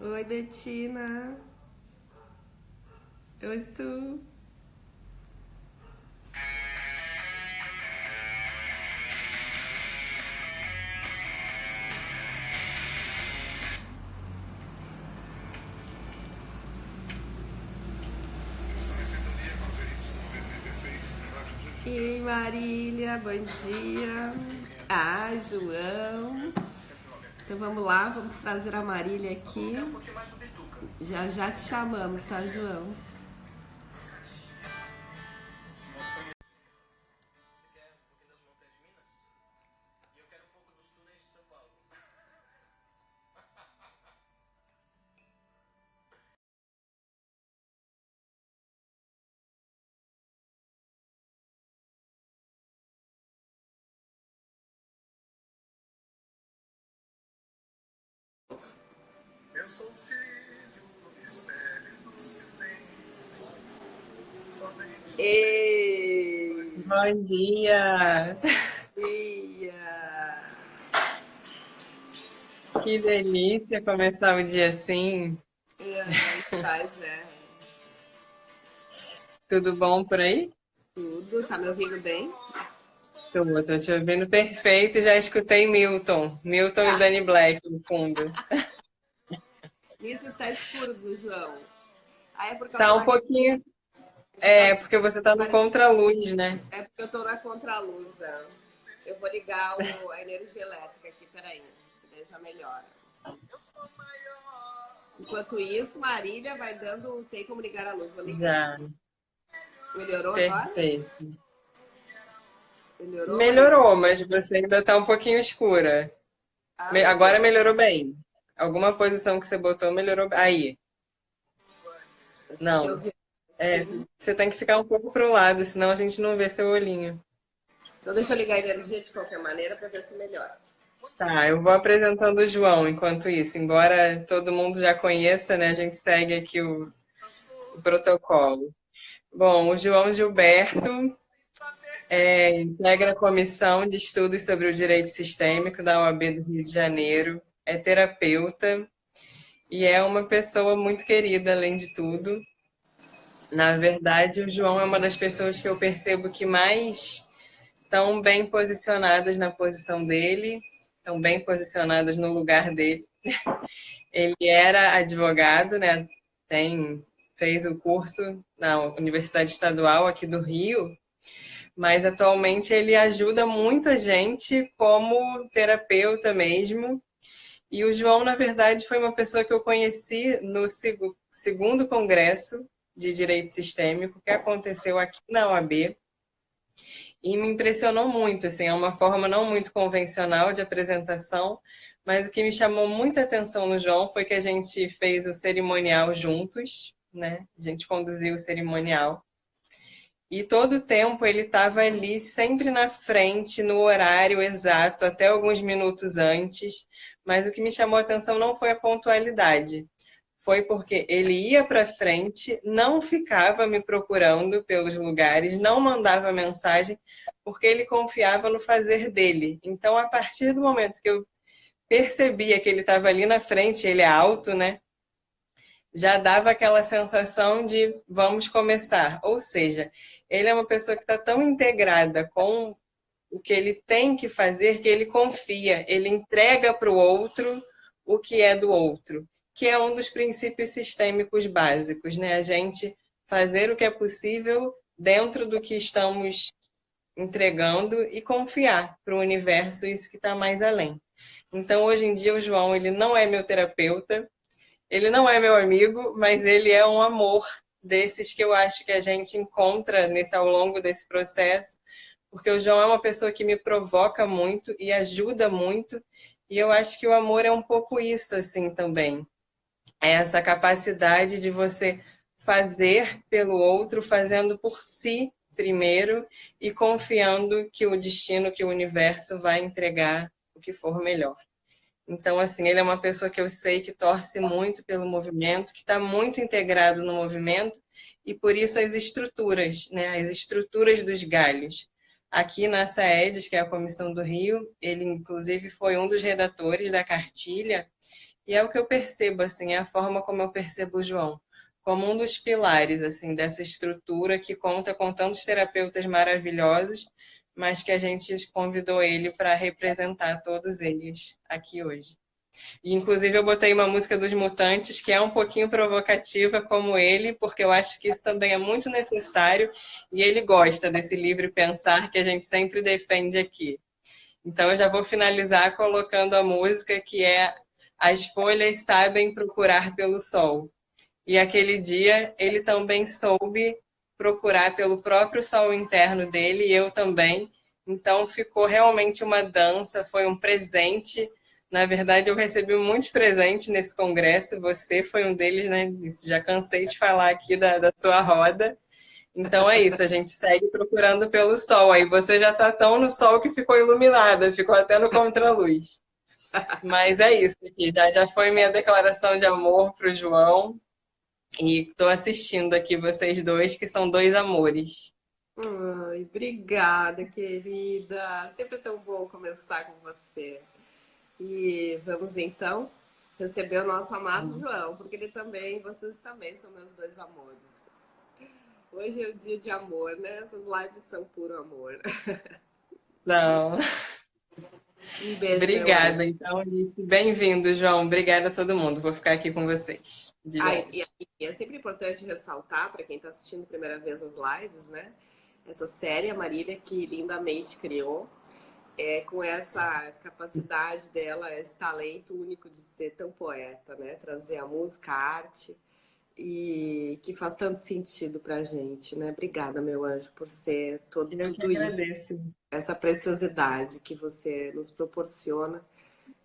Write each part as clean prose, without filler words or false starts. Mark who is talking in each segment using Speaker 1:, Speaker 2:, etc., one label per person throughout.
Speaker 1: Oi, Betina. Oi, Su. E Marília, bom dia. Ah, João. Então vamos lá, vamos trazer a Marília aqui. Já já te chamamos, tá, João?
Speaker 2: Eu sou filho do mistério do silêncio, somente
Speaker 1: Ei,
Speaker 3: Bom dia!
Speaker 1: dia.
Speaker 3: Que delícia começar o dia assim.
Speaker 1: Faz, né?
Speaker 3: Tudo bom por aí?
Speaker 1: Tudo, tá me ouvindo bem?
Speaker 3: Tô te ouvindo perfeito e já escutei Milton. Milton e Danny Black no fundo.
Speaker 1: Isso está escuro do João. Ah, é por causa
Speaker 3: Tá um
Speaker 1: da.
Speaker 3: pouquinho.
Speaker 1: Vai,
Speaker 3: É, porque você tá no
Speaker 1: vai,
Speaker 3: contraluz, né?
Speaker 1: é porque eu tô na contraluz. Né? Eu vou ligar a energia elétrica aqui, peraí. Daí já melhora. Enquanto isso, Marília vai dando. Tem como ligar a luz? Vou ligar.
Speaker 3: Já,
Speaker 1: Melhorou agora?
Speaker 3: perfeito.
Speaker 1: Melhorou, Marília?
Speaker 3: Melhorou, mas você ainda tá um pouquinho escura.
Speaker 1: Ah, meu
Speaker 3: Agora
Speaker 1: Deus.
Speaker 3: melhorou bem. Alguma posição que você botou melhorou. Aí,
Speaker 1: Acho que se eu
Speaker 3: não.
Speaker 1: ver.
Speaker 3: É, você tem que ficar um pouco pro lado, senão a gente não vê seu olhinho.
Speaker 1: Então deixa eu ligar a energia de qualquer maneira para ver se melhora.
Speaker 3: Tá, eu vou apresentando o João enquanto isso. Embora todo mundo já conheça, né? A gente segue aqui o protocolo. Bom, o João Gilberto integra a Comissão de Estudos sobre o Direito Sistêmico da OAB do Rio de Janeiro, é terapeuta e é uma pessoa muito querida, além de tudo. Na verdade, o João é uma das pessoas que eu percebo que mais estão bem posicionadas na posição dele, estão bem posicionadas no lugar dele. Ele era advogado, né? Fez o curso na Universidade Estadual aqui do Rio, mas atualmente ele ajuda muita gente como terapeuta mesmo. E o João, na verdade, foi uma pessoa que eu conheci no segundo congresso de Direito Sistêmico que aconteceu aqui na OAB. E me impressionou muito, assim, é uma forma não muito convencional de apresentação, mas o que me chamou muita atenção no João foi que a gente fez o cerimonial juntos, né? A gente conduziu o cerimonial. E todo o tempo ele estava ali, sempre na frente, no horário exato, até alguns minutos antes. Mas o que me chamou a atenção não foi a pontualidade, foi porque ele ia para frente, não ficava me procurando pelos lugares, não mandava mensagem, porque ele confiava no fazer dele. Então, a partir do momento que eu percebia que ele estava ali na frente, ele é alto, né? Já dava aquela sensação de vamos começar. Ou seja, ele é uma pessoa que está tão integrada com o que ele tem que fazer que ele confia, ele entrega para o outro o que é do outro, que é um dos princípios sistêmicos básicos, né? A gente fazer o que é possível dentro do que estamos entregando e confiar para o universo isso que está mais além. Então, hoje em dia, o João, ele não é meu terapeuta, ele não é meu amigo, mas ele é um amor desses que eu acho que a gente encontra ao longo desse processo, porque o João é uma pessoa que me provoca muito e ajuda muito, e eu acho que o amor é um pouco isso assim também. É essa capacidade de você fazer pelo outro, fazendo por si primeiro e confiando que o destino, que o universo vai entregar o que for melhor. Então, assim, ele é uma pessoa que eu sei que torce muito pelo movimento, que está muito integrado no movimento, e por isso as estruturas, né? As estruturas dos galhos. Aqui na SAEDES, que é a Comissão do Rio, ele inclusive foi um dos redatores da cartilha, E é o que eu percebo, assim, é a forma como eu percebo o João, como um dos pilares, assim, dessa estrutura que conta com tantos terapeutas maravilhosos, mas que a gente convidou ele para representar todos eles aqui hoje. E, inclusive, eu botei uma música dos Mutantes, que é um pouquinho provocativa, como ele, porque eu acho que isso também é muito necessário, e ele gosta desse livre pensar que a gente sempre defende aqui. Então, eu já vou finalizar colocando a música que é As Folhas Sabem Procurar pelo Sol. E aquele dia, ele também soube procurar pelo próprio sol interno dele, e eu também. Então, ficou realmente uma dança, foi um presente. Na verdade, eu recebi muitos presentes nesse congresso, você foi um deles, né? Já cansei de falar aqui da sua roda. Então é isso, a gente segue procurando pelo sol. Aí você já está tão no sol que ficou iluminada, ficou até no contraluz. Mas é isso aqui, já foi minha declaração de amor para o João. E estou assistindo aqui vocês dois, que são dois amores.
Speaker 1: Ai, obrigada, querida. Sempre é tão bom começar com você. E vamos então receber o nosso amado João, porque vocês também são meus dois amores. Hoje é o dia de amor, né? Essas lives são puro amor.
Speaker 3: Não.
Speaker 1: Um beijo, meu
Speaker 3: Obrigada,
Speaker 1: anjo.
Speaker 3: então. Bem-vindo, João. Obrigada a todo mundo. Vou ficar aqui com vocês, de
Speaker 1: Ah,
Speaker 3: longe.
Speaker 1: e é sempre importante ressaltar, para quem está assistindo a primeira vez as lives, né? Essa série, a Marília, que lindamente criou, com essa capacidade dela, esse talento único de ser tão poeta, né? Trazer a música, a arte, e que faz tanto sentido pra gente, né? Obrigada, meu anjo, por ser
Speaker 3: Eu que
Speaker 1: tudo isso,
Speaker 3: agradeço.
Speaker 1: essa preciosidade que você nos proporciona.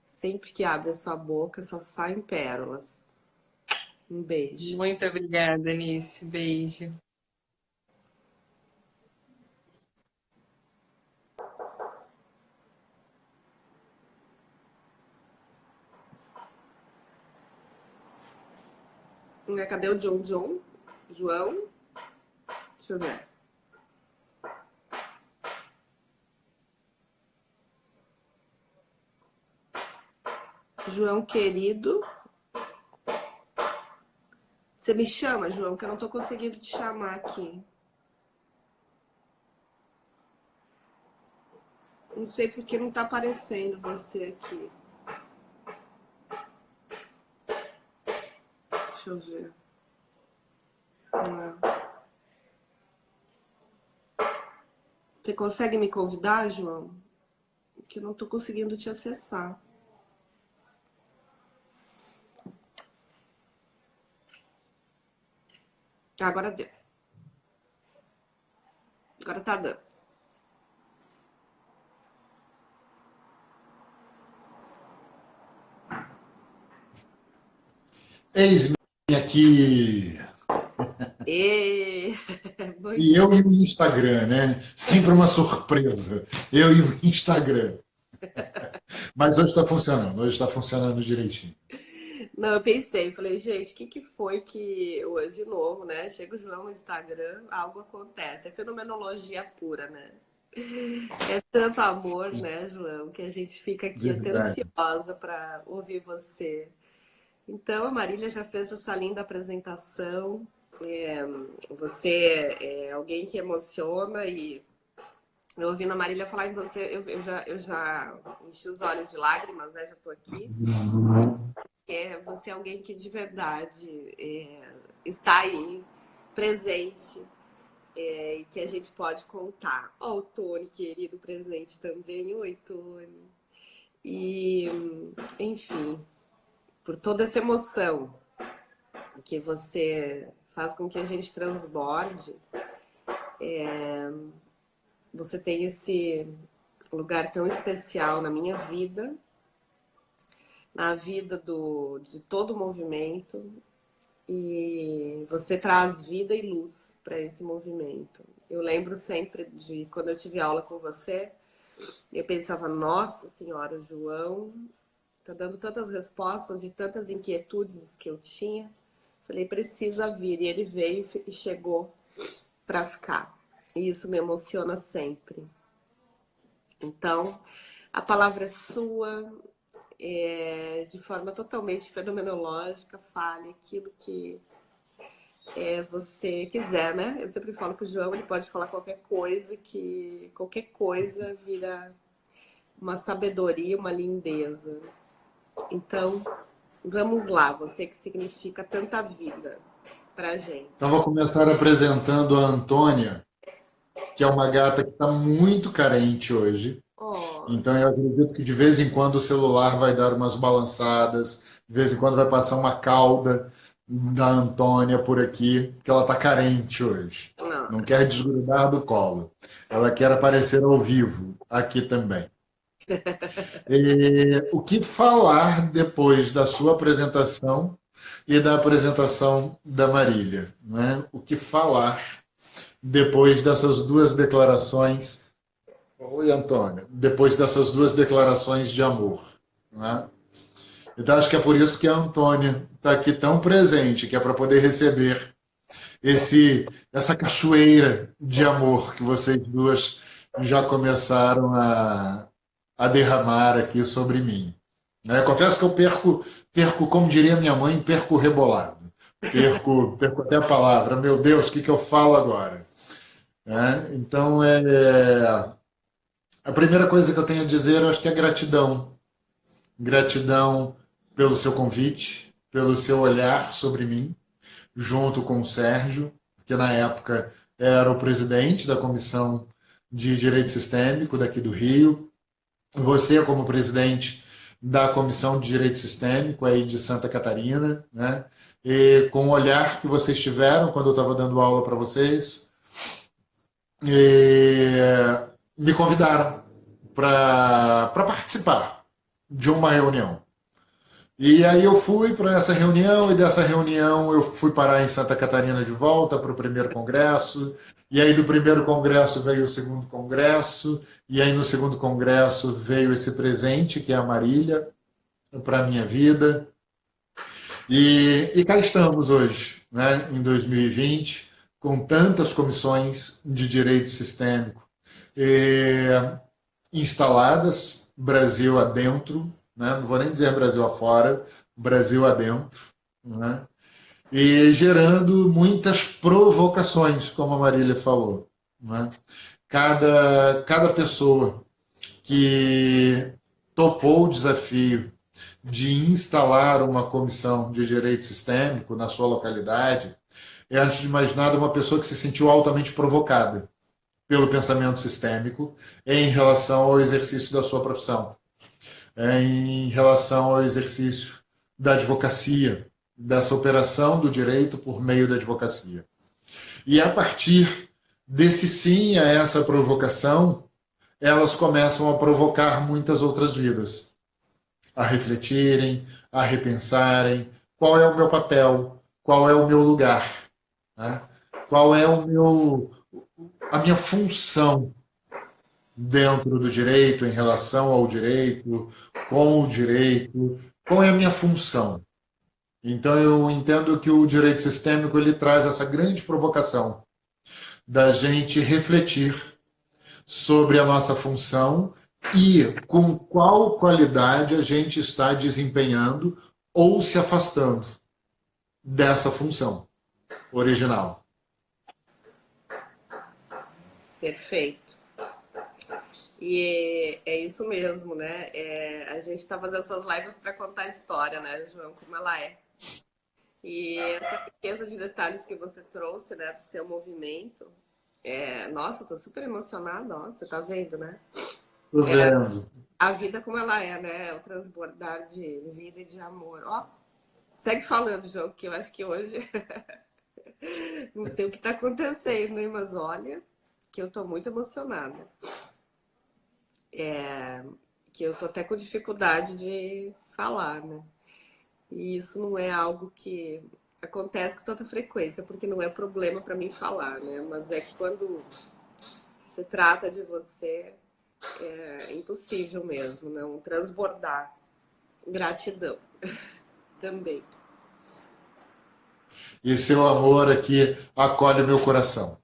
Speaker 1: Sempre que abre a sua boca, só saem pérolas. Um beijo.
Speaker 3: Muito obrigada, Anice. Beijo.
Speaker 1: Cadê o John John? João? Deixa eu ver. João querido. Você me chama, João, que eu não tô conseguindo te chamar aqui. Não sei porque não tá aparecendo você aqui. Deixa eu ver. Não. Você consegue me convidar, João? Porque eu não tô conseguindo te acessar. Agora deu. Agora tá dando.
Speaker 4: Eis-me aqui.
Speaker 1: E... Bom
Speaker 4: E
Speaker 1: dia.
Speaker 4: eu e o Instagram, né? Sempre uma surpresa. Eu e o Instagram. Mas hoje está funcionando direitinho.
Speaker 1: Não, eu pensei, falei, gente, o que foi que hoje de novo, né? Chega o João no Instagram, algo acontece. É fenomenologia pura, né? É tanto amor, né, João, que a gente fica aqui até
Speaker 4: Verdade.
Speaker 1: ansiosa para ouvir você. Então, a Marília já fez essa linda apresentação. É, você é alguém que emociona e eu ouvindo a Marília falar em você, eu já enchi os olhos de lágrimas, né? Já tô aqui. Você é alguém que de verdade está aí, presente, e que a gente pode contar. Ó, o Tony, querido, presente também. Oi, Tony. E, enfim, por toda essa emoção que você faz com que a gente transborde, você tem esse lugar tão especial na minha vida, na vida de todo o movimento, e você traz vida e luz para esse movimento. Eu lembro sempre de quando eu tive aula com você, eu pensava, nossa senhora, o João tá dando tantas respostas de tantas inquietudes que eu tinha. Falei, precisa vir. E ele veio e chegou para ficar. E isso me emociona sempre. Então, a palavra é sua. de forma totalmente fenomenológica, fale aquilo que você quiser, né? Eu sempre falo que o João ele pode falar qualquer coisa, que qualquer coisa vira uma sabedoria, uma lindeza. Então, vamos lá, você que significa tanta vida pra gente.
Speaker 4: Então, vou começar apresentando a Antônia, que é uma gata que está muito carente hoje.
Speaker 1: Oh,
Speaker 4: Então, eu acredito que de vez em quando o celular vai dar umas balançadas, de vez em quando vai passar uma cauda da Antônia por aqui, porque ela está carente hoje.
Speaker 1: não.
Speaker 4: Não quer desgrudar do colo. Ela quer aparecer ao vivo aqui também. E o que falar depois da sua apresentação e da apresentação da Marília, né? O que falar depois dessas duas declarações? Oi, Antônia. Depois dessas duas declarações de amor, né? Então, acho que é por isso que a Antônia está aqui tão presente, que é para poder receber essa cachoeira de amor que vocês duas já começaram a derramar aqui sobre mim. Né? Confesso que eu perco, como diria minha mãe, perco rebolado. Perco até a palavra. Meu Deus, o que eu falo agora? Né? Então, a primeira coisa que eu tenho a dizer, eu acho que é gratidão. Gratidão pelo seu convite, pelo seu olhar sobre mim, junto com o Sérgio, que na época era o presidente da Comissão de Direito Sistêmico daqui do Rio. Você como presidente da Comissão de Direito Sistêmico aí de Santa Catarina, né? E com o olhar que vocês tiveram quando eu estava dando aula para vocês, me convidaram para participar de uma reunião. E aí eu fui para essa reunião, e dessa reunião eu fui parar em Santa Catarina de volta para o primeiro congresso, e aí do primeiro congresso veio o segundo congresso, e aí no segundo congresso veio esse presente, que é a Marília, para a minha vida. E cá estamos hoje, né, em 2020, com tantas comissões de direito sistêmico instaladas, Brasil adentro, né? Não vou nem dizer Brasil afora, Brasil adentro, né? E gerando muitas provocações, como a Marília falou, né? Cada pessoa que topou o desafio de instalar uma comissão de direito sistêmico na sua localidade é, antes de mais nada, uma pessoa que se sentiu altamente provocada pelo pensamento sistêmico em relação ao exercício da sua profissão, em relação ao exercício da advocacia, dessa operação do direito por meio da advocacia. E a partir desse sim a essa provocação, elas começam a provocar muitas outras vidas, a refletirem, a repensarem qual é o meu papel, qual é o meu lugar, né? Qual é a minha função dentro do direito, em relação ao direito, com o direito, qual é a minha função. Então eu entendo que o direito sistêmico ele traz essa grande provocação da gente refletir sobre a nossa função e com qual qualidade a gente está desempenhando ou se afastando dessa função original.
Speaker 1: Perfeito. E é isso mesmo, né? A gente está fazendo essas lives para contar a história, né, João, como ela é. E essa riqueza de detalhes que você trouxe, né, do seu movimento. Nossa, eu tô super emocionada, ó, você tá vendo, né?
Speaker 4: Tô vendo.
Speaker 1: A vida como ela é, né? O transbordar de vida e de amor. Ó, segue falando, João, que eu acho que hoje não sei o que tá acontecendo, hein? Mas olha, que eu tô muito emocionada. Que eu tô até com dificuldade de falar, né? E isso não é algo que acontece com tanta frequência, porque não é problema para mim falar, né? Mas é que quando se trata de você, é impossível mesmo, não transbordar. Gratidão também.
Speaker 4: E seu amor aqui acolhe meu coração.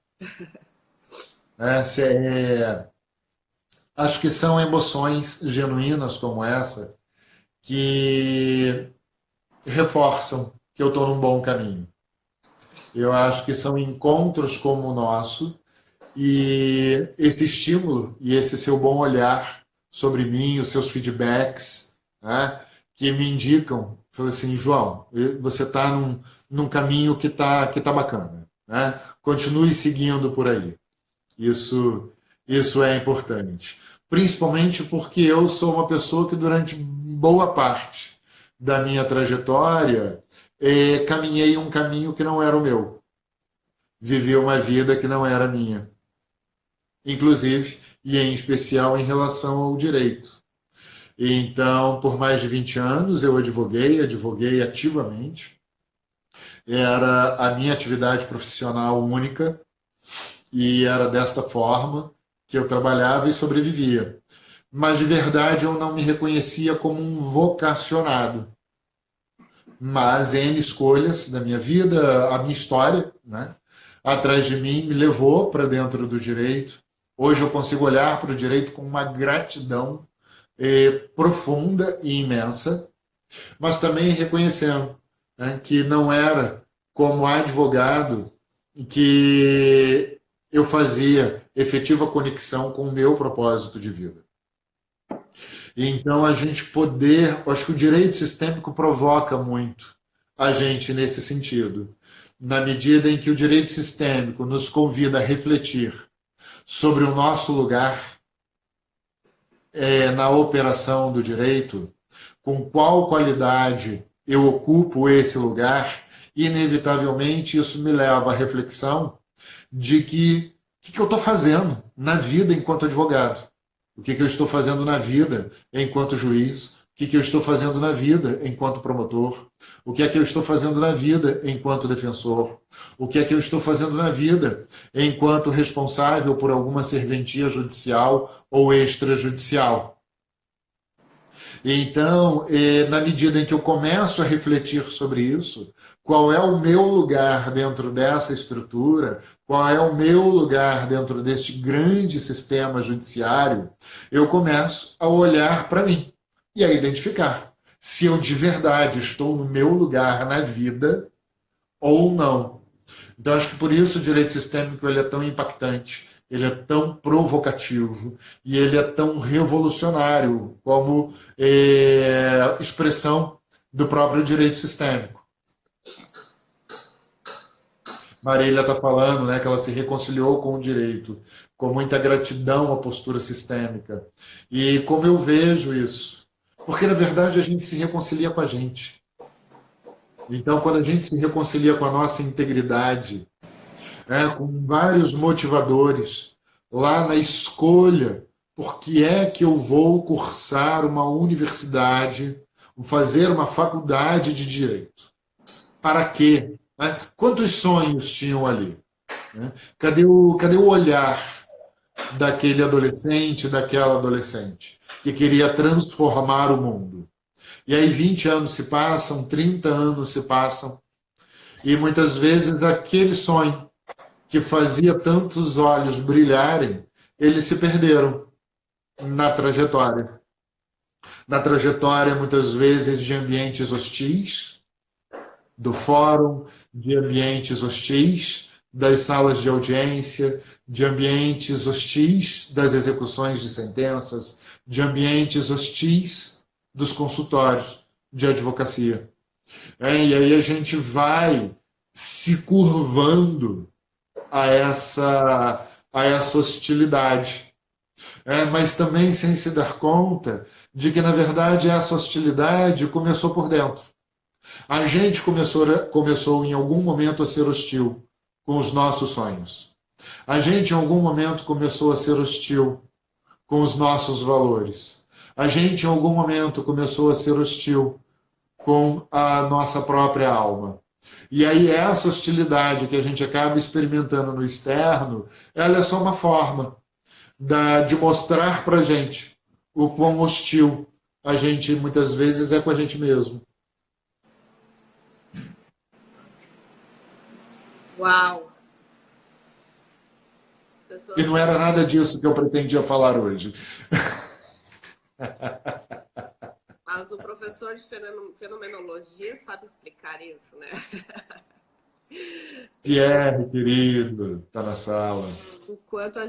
Speaker 4: Acho que são emoções genuínas como essa que reforçam que eu estou num bom caminho. Eu acho que são encontros como o nosso e esse estímulo e esse seu bom olhar sobre mim, os seus feedbacks, né, que me indicam, falei assim, João, você está num caminho que tá bacana, né? Continue seguindo por aí. Isso é importante. Principalmente porque eu sou uma pessoa que durante boa parte da minha trajetória caminhei um caminho que não era o meu. Vivi uma vida que não era minha. Inclusive, e em especial em relação ao direito. Então, por mais de 20 anos, eu advoguei ativamente. Era a minha atividade profissional única e era desta forma que eu trabalhava e sobrevivia. Mas, de verdade, eu não me reconhecia como um vocacionado. Mas N escolhas da minha vida, a minha história, né, atrás de mim, me levou para dentro do direito. Hoje eu consigo olhar para o direito com uma gratidão profunda e imensa, mas também reconhecendo, né, que não era como advogado que eu fazia efetiva conexão com o meu propósito de vida. Então, a gente poder, acho que o direito sistêmico provoca muito a gente nesse sentido, na medida em que o direito sistêmico nos convida a refletir sobre o nosso lugar na operação do direito, com qual qualidade eu ocupo esse lugar, inevitavelmente isso me leva à reflexão de que o que eu estou fazendo na vida enquanto advogado, o que eu estou fazendo na vida enquanto juiz, o que eu estou fazendo na vida enquanto promotor, o que é que eu estou fazendo na vida enquanto defensor, o que é que eu estou fazendo na vida enquanto responsável por alguma serventia judicial ou extrajudicial. Então, na medida em que eu começo a refletir sobre isso, qual é o meu lugar dentro dessa estrutura, qual é o meu lugar dentro deste grande sistema judiciário, eu começo a olhar para mim e a identificar se eu de verdade estou no meu lugar na vida ou não. Então, acho que por isso o direito sistêmico ele é tão impactante, ele é tão provocativo e ele é tão revolucionário como expressão do próprio direito sistêmico. Marília está falando, né, que ela se reconciliou com o direito, com muita gratidão à postura sistêmica. E como eu vejo isso? Porque, na verdade, a gente se reconcilia com a gente. Então, quando a gente se reconcilia com a nossa integridade, com vários motivadores, lá na escolha, por que é que eu vou cursar uma universidade, fazer uma faculdade de direito? Para quê? Quantos sonhos tinham ali? Cadê o olhar daquele adolescente, daquela adolescente, que queria transformar o mundo? E aí 20 anos se passam, 30 anos se passam, e muitas vezes aquele sonho que fazia tantos olhos brilharem, eles se perderam na trajetória. Na trajetória, muitas vezes, de ambientes hostis, do fórum, de ambientes hostis, das salas de audiência, de ambientes hostis das execuções de sentenças, de ambientes hostis dos consultórios de advocacia. E aí a gente vai se curvando a essa hostilidade. Mas também sem se dar conta de que, na verdade, essa hostilidade começou por dentro. A gente começou em algum momento a ser hostil com os nossos sonhos. A gente, em algum momento, começou a ser hostil com os nossos valores. A gente, em algum momento, começou a ser hostil com a nossa própria alma. E aí essa hostilidade que a gente acaba experimentando no externo, ela é só uma forma de mostrar para a gente o quão hostil a gente muitas vezes é com a gente mesmo.
Speaker 1: Uau!
Speaker 4: E não era nada disso que eu pretendia falar hoje.
Speaker 1: Mas Mas o professor de fenomenologia sabe explicar isso, né?
Speaker 4: Pierre, querido, está na sala.
Speaker 1: Enquanto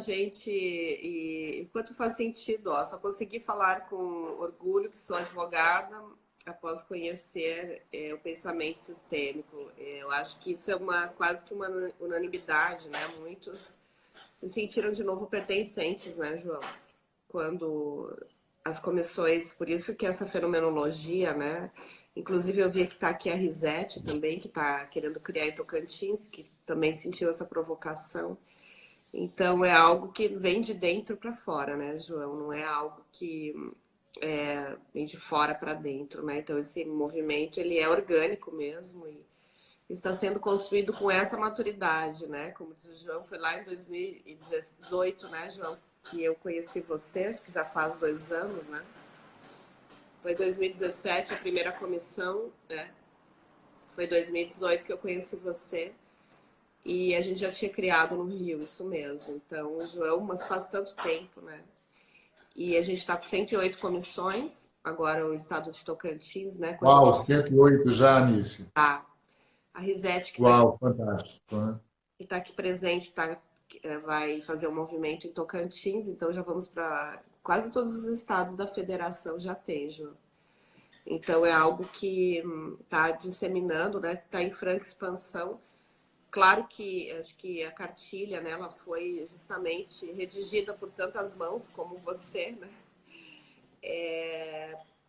Speaker 1: enquanto faz sentido, ó, só consegui falar com orgulho que sou advogada após conhecer o pensamento sistêmico. Eu acho que isso é quase que uma unanimidade, né? Muitos se sentiram de novo pertencentes, né, João? Quando as comissões, por isso que essa fenomenologia, né? Inclusive eu vi que está aqui a Risete também, que está querendo criar em Tocantins, que também sentiu essa provocação. Então é algo que vem de dentro para fora, né, João? Não é algo que vem de fora para dentro, né? Então esse movimento ele é orgânico mesmo e está sendo construído com essa maturidade, né? Como diz o João, foi lá em 2018, né, João, que eu conheci você, acho que já faz 2 anos, né? Foi 2017 a primeira comissão, né? Foi 2018 que eu conheci você. E a gente já tinha criado no Rio, isso mesmo. Então, João, mas faz tanto tempo, né? E a gente está com 108 comissões, agora o estado de Tocantins, né?
Speaker 4: Uau, 108 já, Anice.
Speaker 1: A Risete, que
Speaker 4: Uau, fantástico, né?
Speaker 1: está aqui presente, vai fazer um movimento em Tocantins, então já vamos para quase todos os estados da federação já tem, João. Então é algo que está disseminando, né? Está em franca expansão. Claro que acho que a cartilha, né, ela foi justamente redigida por tantas mãos como você, né?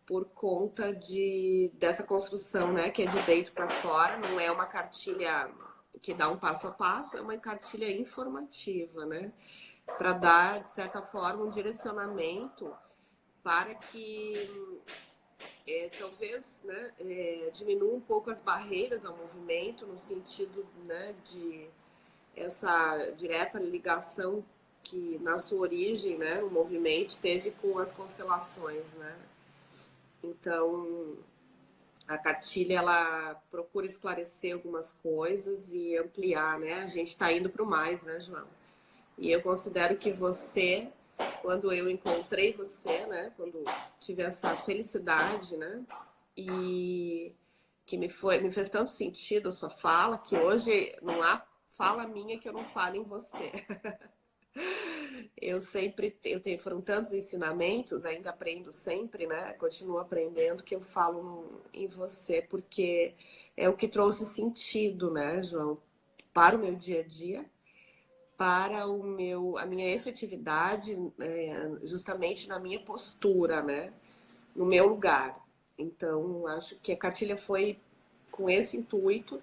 Speaker 1: Por conta dessa construção, né, que é de dentro para fora. Não é uma cartilha que dá um passo a passo, é uma cartilha informativa, né? Para dar, de certa forma, um direcionamento para que talvez, né, diminua um pouco as barreiras ao movimento, no sentido, né, de essa direta ligação que na sua origem, né, o movimento teve com as constelações, né? Então, a cartilha ela procura esclarecer algumas coisas e ampliar, né? A gente está indo para o mais, né, João? E eu considero que você, quando eu encontrei você, né, quando tive essa felicidade, né, e que me fez tanto sentido a sua fala, que hoje não há fala minha que eu não fale em você. Foram tantos ensinamentos, ainda aprendo sempre, né, continuo aprendendo, que eu falo em você, porque é o que trouxe sentido, né, João, para o meu dia a dia, para a minha efetividade, justamente na minha postura, né? No meu lugar. Então, acho que a cartilha foi com esse intuito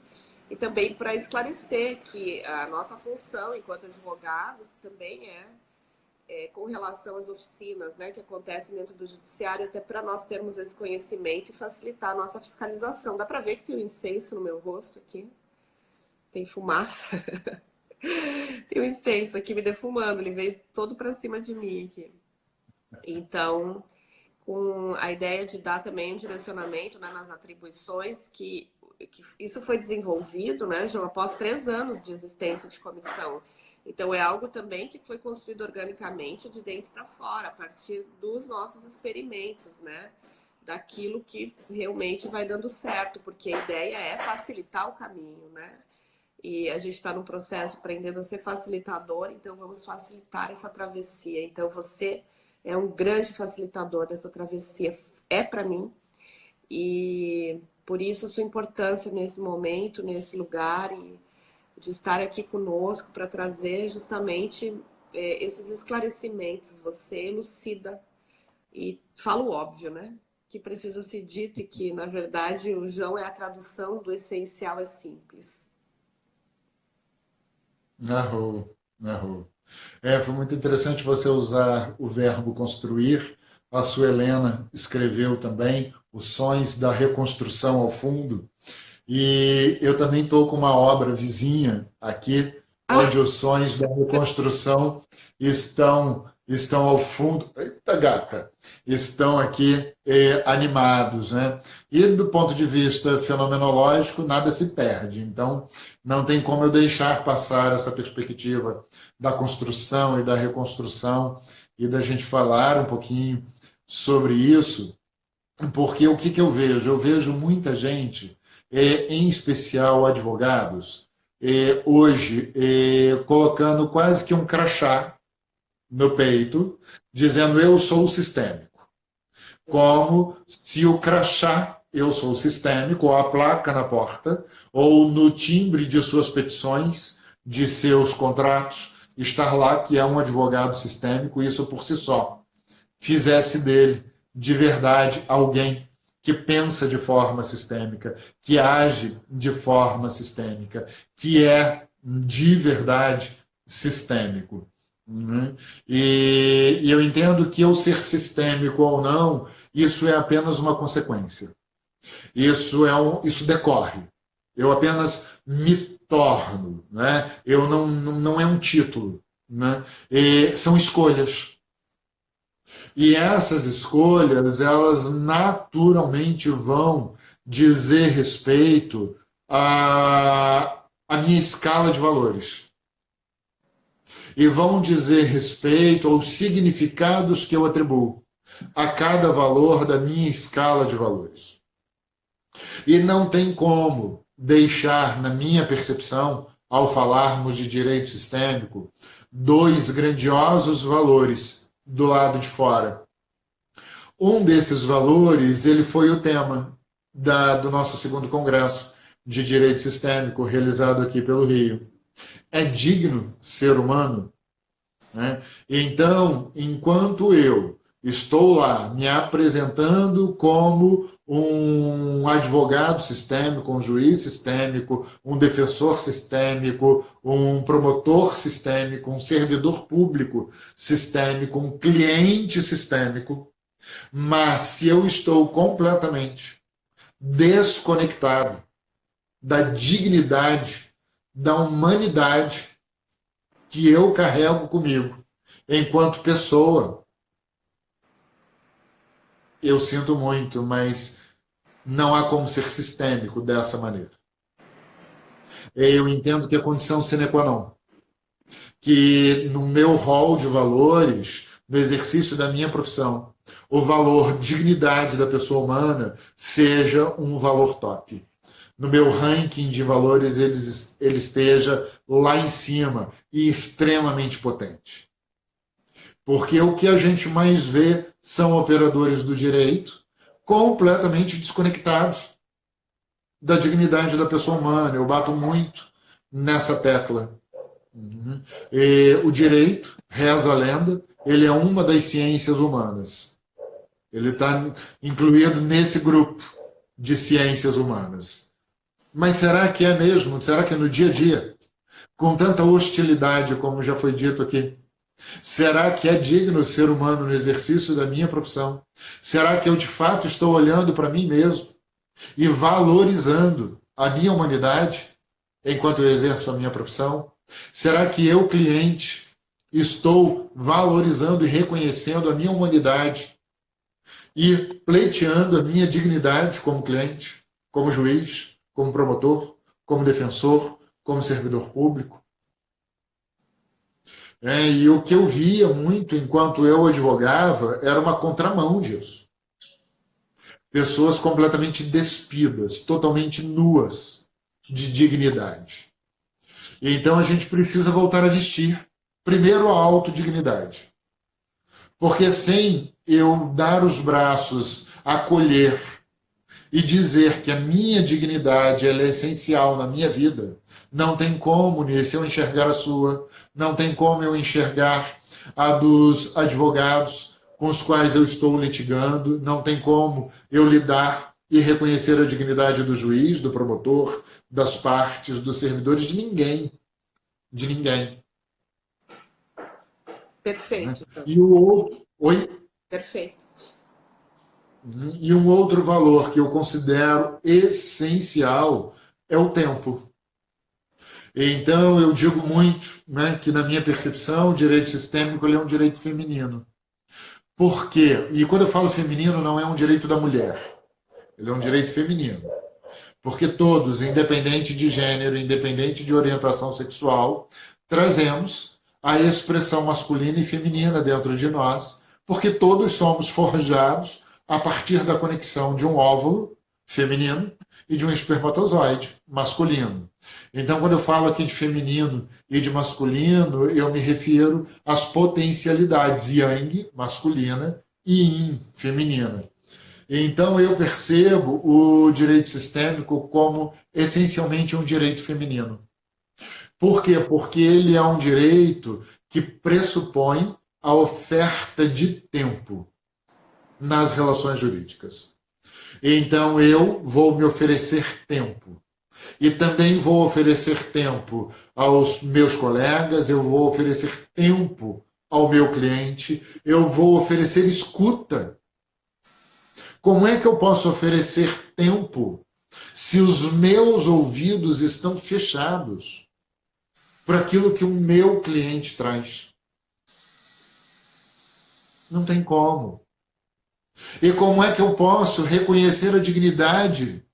Speaker 1: e também para esclarecer que a nossa função enquanto advogados também com relação às oficinas, né, que acontecem dentro do judiciário, até para nós termos esse conhecimento e facilitar a nossa fiscalização. Dá para ver que tem um incenso no meu rosto aqui? Tem fumaça? Tem um incenso aqui me defumando, ele veio todo para cima de mim aqui. Então, com a ideia de dar também um direcionamento, né, nas atribuições, que isso foi desenvolvido, né, João, após 3 anos de existência de comissão. Então, é algo também que foi construído organicamente de dentro para fora, a partir dos nossos experimentos, né, daquilo que realmente vai dando certo, porque a ideia é facilitar o caminho, né? E a gente está no processo aprendendo a ser facilitador, então vamos facilitar essa travessia. Então você é um grande facilitador dessa travessia, para mim, e por isso a sua importância nesse momento, nesse lugar, e de estar aqui conosco para trazer justamente esses esclarecimentos. Você elucida e fala o óbvio, né? Que precisa ser dito e que, na verdade, o João é a tradução do essencial é simples.
Speaker 4: Narrou, narrou. Foi muito interessante você usar o verbo construir. A sua Helena escreveu também Os Sons da Reconstrução ao Fundo. E eu também estou com uma obra vizinha aqui, onde os sons da reconstrução estão ao fundo. Eita, gata! Estão aqui animados, né? E do ponto de vista fenomenológico, nada se perde. Então, não tem como eu deixar passar essa perspectiva da construção e da reconstrução e da gente falar um pouquinho sobre isso, Porque o que eu vejo? Eu vejo muita gente, em especial advogados, hoje colocando quase que um crachá no peito, dizendo eu sou sistêmico. Como se o crachá eu sou sistêmico, ou a placa na porta, ou no timbre de suas petições, de seus contratos, estar lá que é um advogado sistêmico, isso por si só fizesse dele, de verdade, alguém que pensa de forma sistêmica, que age de forma sistêmica, que é de verdade sistêmico. E eu entendo que eu ser sistêmico ou não, isso é apenas uma consequência. Isso decorre. Eu apenas me torno, né? Eu não é um título, né? São escolhas. E essas escolhas, elas naturalmente vão dizer respeito à minha escala de valores. E vão dizer respeito aos significados que eu atribuo a cada valor da minha escala de valores. E não tem como deixar, na minha percepção, ao falarmos de direito sistêmico, dois grandiosos valores do lado de fora. Um desses valores, ele foi o tema do nosso segundo congresso de direito sistêmico, realizado aqui pelo Rio. É digno ser humano? Né? Então, enquanto eu estou lá me apresentando como um advogado sistêmico, um juiz sistêmico, um defensor sistêmico, um promotor sistêmico, um servidor público sistêmico, um cliente sistêmico, mas se eu estou completamente desconectado da dignidade, da humanidade que eu carrego comigo enquanto pessoa, eu sinto muito, mas não há como ser sistêmico dessa maneira. Eu entendo que é condição sine qua non. Que no meu rol de valores, no exercício da minha profissão, o valor dignidade da pessoa humana seja um valor top. No meu ranking de valores, ele esteja lá em cima e extremamente potente. Porque o que a gente mais vê são operadores do direito completamente desconectados da dignidade da pessoa humana. Eu bato muito nessa tecla. O direito, reza a lenda, ele é uma das ciências humanas. Ele está incluído nesse grupo de ciências humanas. Mas será que é mesmo? Será que é no dia a dia? Com tanta hostilidade, como já foi dito aqui. Será que é digno ser humano no exercício da minha profissão? Será que eu de fato estou olhando para mim mesmo e valorizando a minha humanidade enquanto eu exerço a minha profissão? Será que eu, cliente, estou valorizando e reconhecendo a minha humanidade e pleiteando a minha dignidade como cliente, como juiz, como promotor, como defensor, como servidor público? E o que eu via muito enquanto eu advogava era uma contramão disso. Pessoas completamente despidas, totalmente nuas de dignidade. E então a gente precisa voltar a vestir, primeiro, a autodignidade. Porque sem eu dar os braços, acolher e dizer que a minha dignidade ela é essencial na minha vida, não tem como, se eu enxergar a sua, não tem como eu enxergar a dos advogados com os quais eu estou litigando, não tem como eu lidar e reconhecer a dignidade do juiz, do promotor, das partes, dos servidores, de ninguém. De ninguém.
Speaker 1: Perfeito.
Speaker 4: E o outro... Oi?
Speaker 1: Perfeito.
Speaker 4: E um outro valor que eu considero essencial é o tempo. Então, eu digo muito, né, que, na minha percepção, o direito sistêmico ele é um direito feminino. Por quê? E quando eu falo feminino, não é um direito da mulher. Ele é um direito feminino. Porque todos, independente de gênero, independente de orientação sexual, trazemos a expressão masculina e feminina dentro de nós, porque todos somos forjados a partir da conexão de um óvulo feminino e de um espermatozoide masculino. Então, quando eu falo aqui de feminino e de masculino, eu me refiro às potencialidades yang, masculina, e yin, feminina. Então, eu percebo o direito sistêmico como essencialmente um direito feminino. Por quê? Porque ele é um direito que pressupõe a oferta de tempo nas relações jurídicas. Então, eu vou me oferecer tempo. E também vou oferecer tempo aos meus colegas, eu vou oferecer tempo ao meu cliente, eu vou oferecer escuta. Como é que eu posso oferecer tempo se os meus ouvidos estão fechados para aquilo que o meu cliente traz? Não tem como. E como é que eu posso reconhecer a dignidade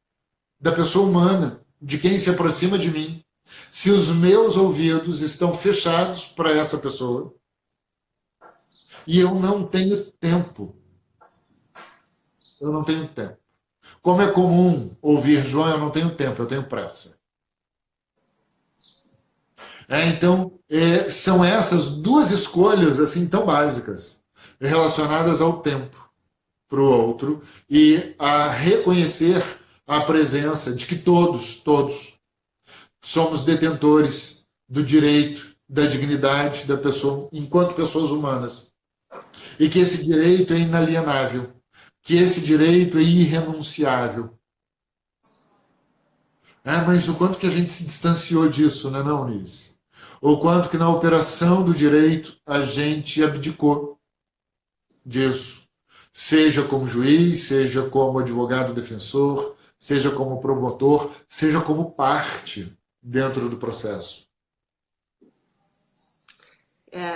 Speaker 4: da pessoa humana, de quem se aproxima de mim, se os meus ouvidos estão fechados para essa pessoa e eu não tenho tempo? Eu não tenho tempo. Como é comum ouvir, João, eu não tenho tempo, eu tenho pressa. Então, são essas duas escolhas assim tão básicas, relacionadas ao tempo para o outro e a reconhecer a presença de que todos somos detentores do direito, da dignidade da pessoa enquanto pessoas humanas. E que esse direito é inalienável, que esse direito é irrenunciável. Mas o quanto que a gente se distanciou disso, né, não, Nice? O quanto que na operação do direito a gente abdicou disso. Seja como juiz, seja como advogado defensor, seja como promotor, seja como parte dentro do processo.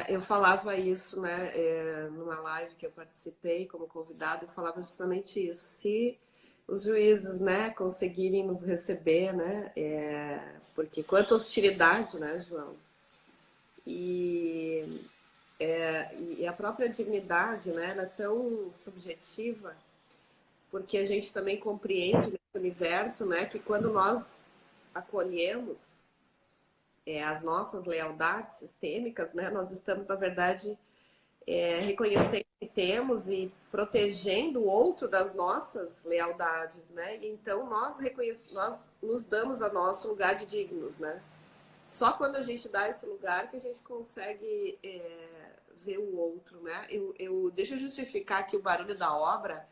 Speaker 1: Eu falava isso, né, numa live que eu participei como convidado, eu falava justamente isso. Se os juízes, né, conseguirem nos receber, né, porque quanta hostilidade, né, João? E a própria dignidade, né, ela é tão subjetiva, porque a gente também compreende nesse universo, né, que quando nós acolhemos as nossas lealdades sistêmicas, né, nós estamos, na verdade, reconhecendo que temos e protegendo o outro das nossas lealdades, né? E então nós nos damos a nosso lugar de dignos, né? Só quando a gente dá esse lugar que a gente consegue ver o outro, né? Deixa eu justificar aqui o barulho da obra.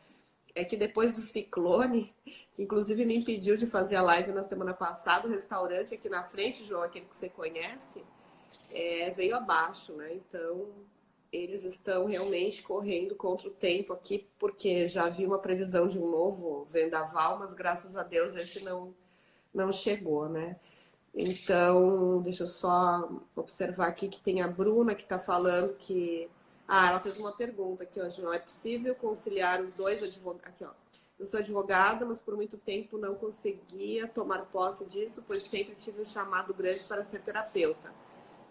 Speaker 1: É que depois do ciclone, que inclusive me impediu de fazer a live na semana passada, o restaurante aqui na frente, João, aquele que você conhece, veio abaixo, né? Então, eles estão realmente correndo contra o tempo aqui, porque já havia uma previsão de um novo vendaval, mas graças a Deus esse não chegou, né? Então, deixa eu só observar aqui que tem a Bruna que está falando que... ela fez uma pergunta aqui, ó, João. É possível conciliar os dois advogados? Aqui, ó. Eu sou advogada, mas por muito tempo não conseguia tomar posse disso, pois sempre tive um chamado grande para ser terapeuta.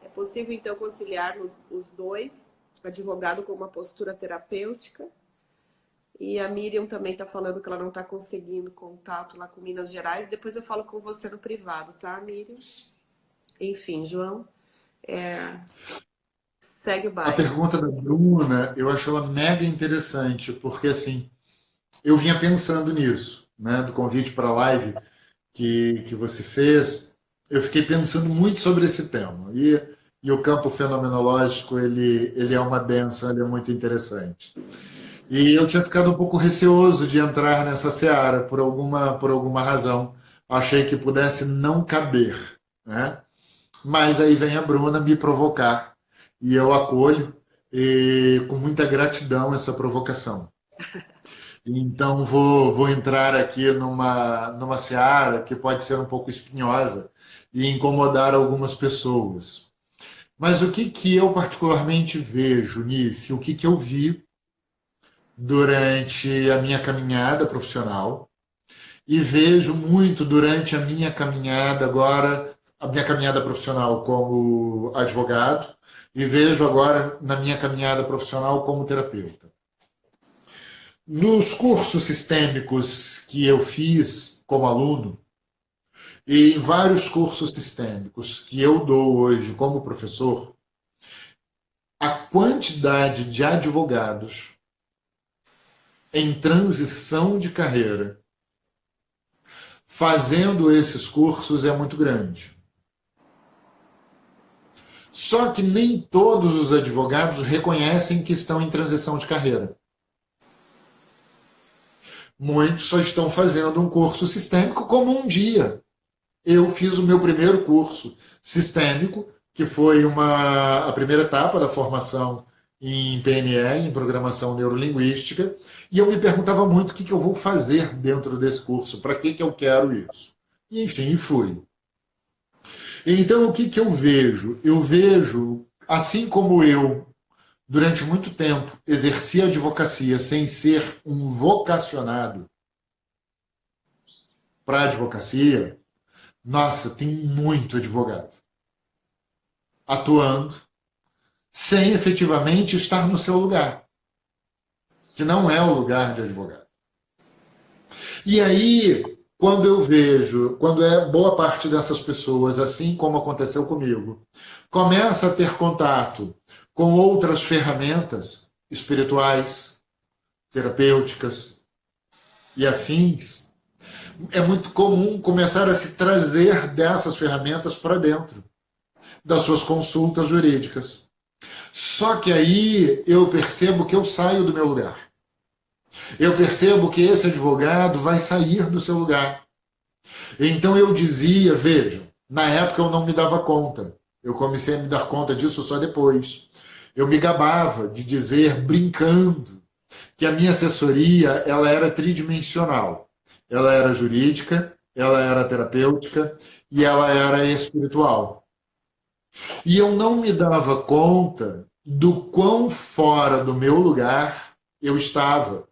Speaker 1: É possível, então, conciliar os dois, advogado com uma postura terapêutica? E a Miriam também está falando que ela não está conseguindo contato lá com Minas Gerais. Depois eu falo com você no privado, tá, Miriam? Enfim, João, segue o baile.
Speaker 4: A pergunta da Bruna, eu acho ela mega interessante, porque assim, eu vinha pensando nisso, né, do convite para a live que você fez, eu fiquei pensando muito sobre esse tema. E o campo fenomenológico, ele é uma benção, ele é muito interessante. E eu tinha ficado um pouco receoso de entrar nessa seara, por alguma razão. Achei que pudesse não caber, né? Mas aí vem a Bruna me provocar. E eu acolho com muita gratidão essa provocação. Então vou entrar aqui numa seara que pode ser um pouco espinhosa e incomodar algumas pessoas. Mas o que eu particularmente vejo nisso, o que eu vi durante a minha caminhada profissional e vejo muito durante a minha caminhada agora, a minha caminhada profissional como advogado, e vejo agora na minha caminhada profissional como terapeuta. Nos cursos sistêmicos que eu fiz como aluno, e em vários cursos sistêmicos que eu dou hoje como professor, a quantidade de advogados em transição de carreira fazendo esses cursos é muito grande. Só que nem todos os advogados reconhecem que estão em transição de carreira. Muitos só estão fazendo um curso sistêmico como um dia. Eu fiz o meu primeiro curso sistêmico, que foi a primeira etapa da formação em PNL, em Programação Neurolinguística, e eu me perguntava muito o que eu vou fazer dentro desse curso, para que eu quero isso. E, enfim, fui. Então, o que eu vejo? Eu vejo, assim como eu, durante muito tempo, exerci a advocacia sem ser um vocacionado para a advocacia, nossa, tem muito advogado atuando sem efetivamente estar no seu lugar, que não é o lugar de advogado. E aí, quando eu vejo, quando boa parte dessas pessoas, assim como aconteceu comigo, começa a ter contato com outras ferramentas espirituais, terapêuticas e afins, é muito comum começar a se trazer dessas ferramentas para dentro das suas consultas jurídicas. Só que aí eu percebo que eu saio do meu lugar. Eu percebo que esse advogado vai sair do seu lugar. Então eu dizia, vejam, na época eu não me dava conta. Eu comecei a me dar conta disso só depois. Eu me gabava de dizer, brincando, que a minha assessoria ela era tridimensional. Ela era jurídica, ela era terapêutica e ela era espiritual. E eu não me dava conta do quão fora do meu lugar eu estava.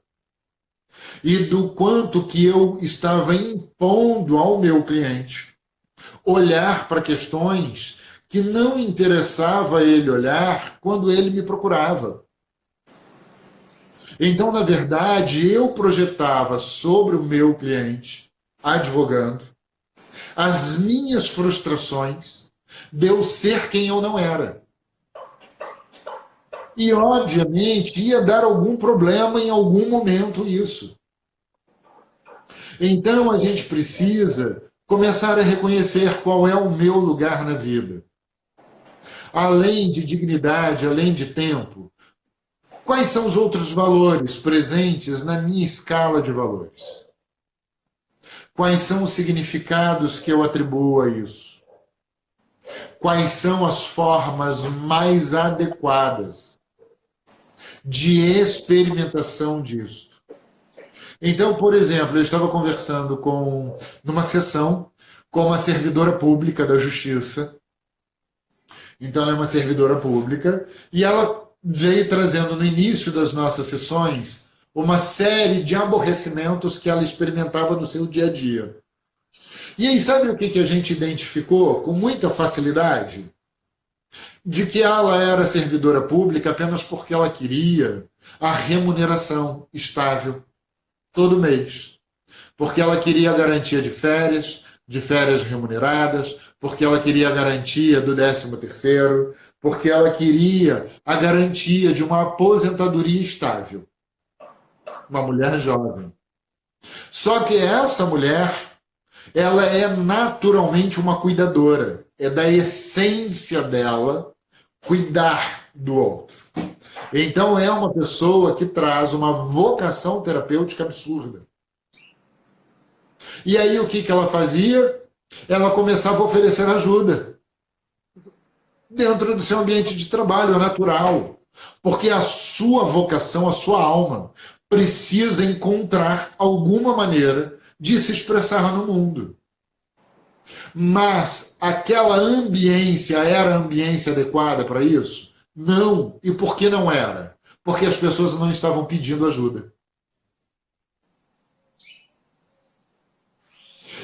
Speaker 4: E do quanto que eu estava impondo ao meu cliente olhar para questões que não interessava ele olhar quando ele me procurava. Então, na verdade, eu projetava sobre o meu cliente, advogando, as minhas frustrações de eu ser quem eu não era. E, obviamente, ia dar algum problema em algum momento isso. Então, a gente precisa começar a reconhecer qual é o meu lugar na vida. Além de dignidade, além de tempo, quais são os outros valores presentes na minha escala de valores? Quais são os significados que eu atribuo a isso? Quais são as formas mais adequadas de experimentação disso? Então, por exemplo, eu estava conversando numa sessão com uma servidora pública da Justiça. Então, ela é uma servidora pública e ela veio trazendo no início das nossas sessões uma série de aborrecimentos que ela experimentava no seu dia a dia. E aí, sabe o que a gente identificou com muita facilidade? De que ela era servidora pública apenas porque ela queria a remuneração estável todo mês. Porque ela queria a garantia de férias remuneradas, porque ela queria a garantia do 13º, porque ela queria a garantia de uma aposentadoria estável. Uma mulher jovem. Só que essa mulher, ela é naturalmente uma cuidadora. É da essência dela cuidar do outro. Então é uma pessoa que traz uma vocação terapêutica absurda. E aí o que ela fazia? Ela começava a oferecer ajuda. Dentro do seu ambiente de trabalho natural. Porque a sua vocação, a sua alma, precisa encontrar alguma maneira de se expressar no mundo. Mas aquela ambiência era a ambiência adequada para isso? Não. E por que não era? Porque as pessoas não estavam pedindo ajuda.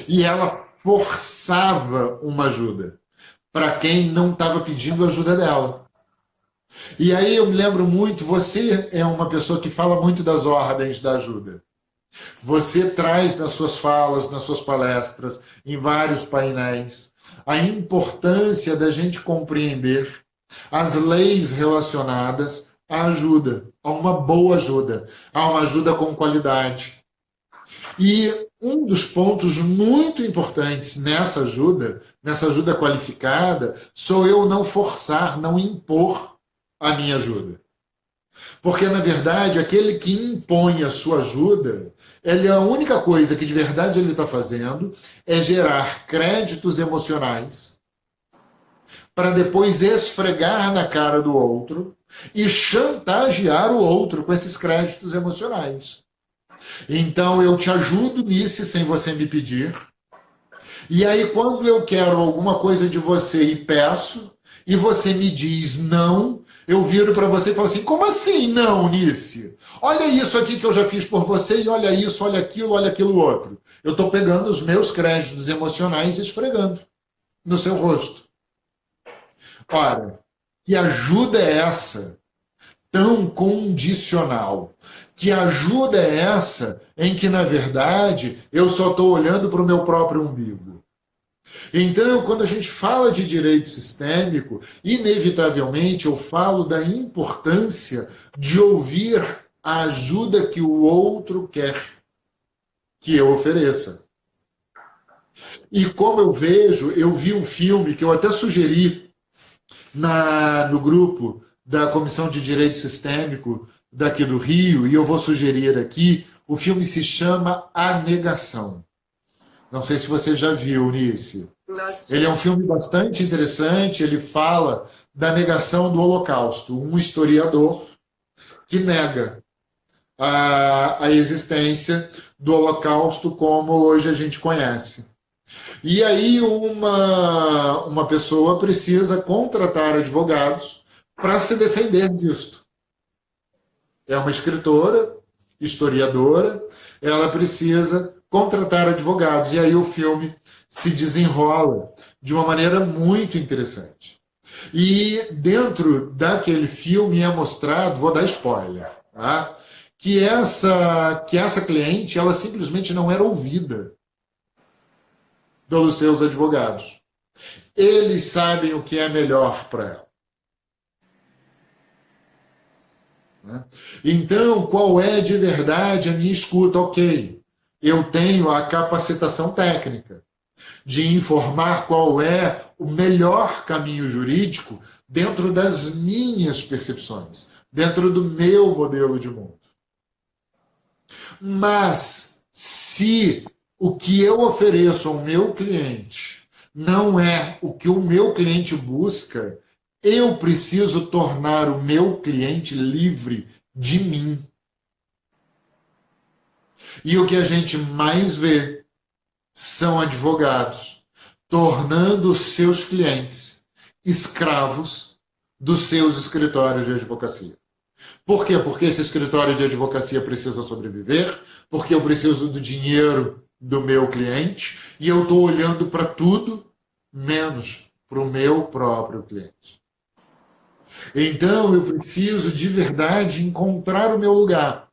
Speaker 4: E ela forçava uma ajuda para quem não estava pedindo ajuda dela. E aí eu me lembro muito, você é uma pessoa que fala muito das ordens da ajuda. Você traz nas suas falas, nas suas palestras, em vários painéis, a importância da gente compreender as leis relacionadas à ajuda, a uma boa ajuda, a uma ajuda com qualidade. E um dos pontos muito importantes nessa ajuda qualificada, sou eu não forçar, não impor a minha ajuda. Porque, na verdade, aquele que impõe a sua ajuda, a única coisa que de verdade ele está fazendo é gerar créditos emocionais para depois esfregar na cara do outro e chantagear o outro com esses créditos emocionais. Então, eu te ajudo nisso sem você me pedir. E aí, quando eu quero alguma coisa de você e peço, e você me diz não, eu viro para você e falo assim, como assim não, Nice? Olha isso aqui que eu já fiz por você, e olha isso, olha aquilo outro. Eu estou pegando os meus créditos emocionais e esfregando no seu rosto. Ora, que ajuda é essa tão condicional? Que ajuda é essa em que, na verdade, eu só estou olhando para o meu próprio umbigo? Então, quando a gente fala de direito sistêmico, inevitavelmente eu falo da importância de ouvir a ajuda que o outro quer que eu ofereça. E como eu vi um filme que eu até sugeri no grupo da Comissão de Direito Sistêmico daqui do Rio, e eu vou sugerir aqui, o filme se chama A Negação. Não sei se você já viu, Nice. Ele é um filme bastante interessante, ele fala da negação do Holocausto, um historiador que nega a existência do Holocausto como hoje a gente conhece. E aí uma pessoa precisa contratar advogados para se defender disto. É uma escritora, historiadora, ela precisa contratar advogados. E aí o filme se desenrola de uma maneira muito interessante. E dentro daquele filme é mostrado, vou dar spoiler, tá? que essa cliente ela simplesmente não era ouvida pelos seus advogados. Eles sabem o que é melhor para ela. Então, qual é de verdade a minha escuta? Ok, eu tenho a capacitação técnica de informar qual é o melhor caminho jurídico dentro das minhas percepções, dentro do meu modelo de mundo. Mas, se o que eu ofereço ao meu cliente não é o que o meu cliente busca, eu preciso tornar o meu cliente livre de mim. E o que a gente mais vê são advogados tornando os seus clientes escravos dos seus escritórios de advocacia. Por quê? Porque esse escritório de advocacia precisa sobreviver, porque eu preciso do dinheiro do meu cliente e eu estou olhando para tudo menos para o meu próprio cliente. Então eu preciso de verdade encontrar o meu lugar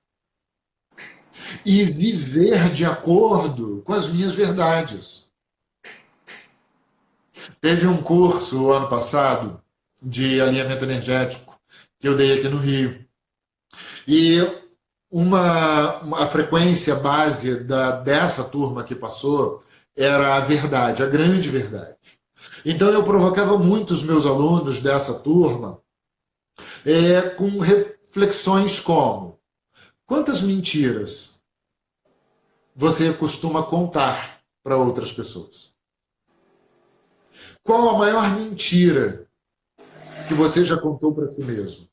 Speaker 4: e viver de acordo com as minhas verdades. Teve um curso ano passado de alinhamento energético que eu dei aqui no Rio. E a frequência base dessa turma que passou era a verdade, a grande verdade. Então eu provocava muito os meus alunos dessa turma com reflexões como: quantas mentiras você costuma contar para outras pessoas? Qual a maior mentira que você já contou para si mesmo?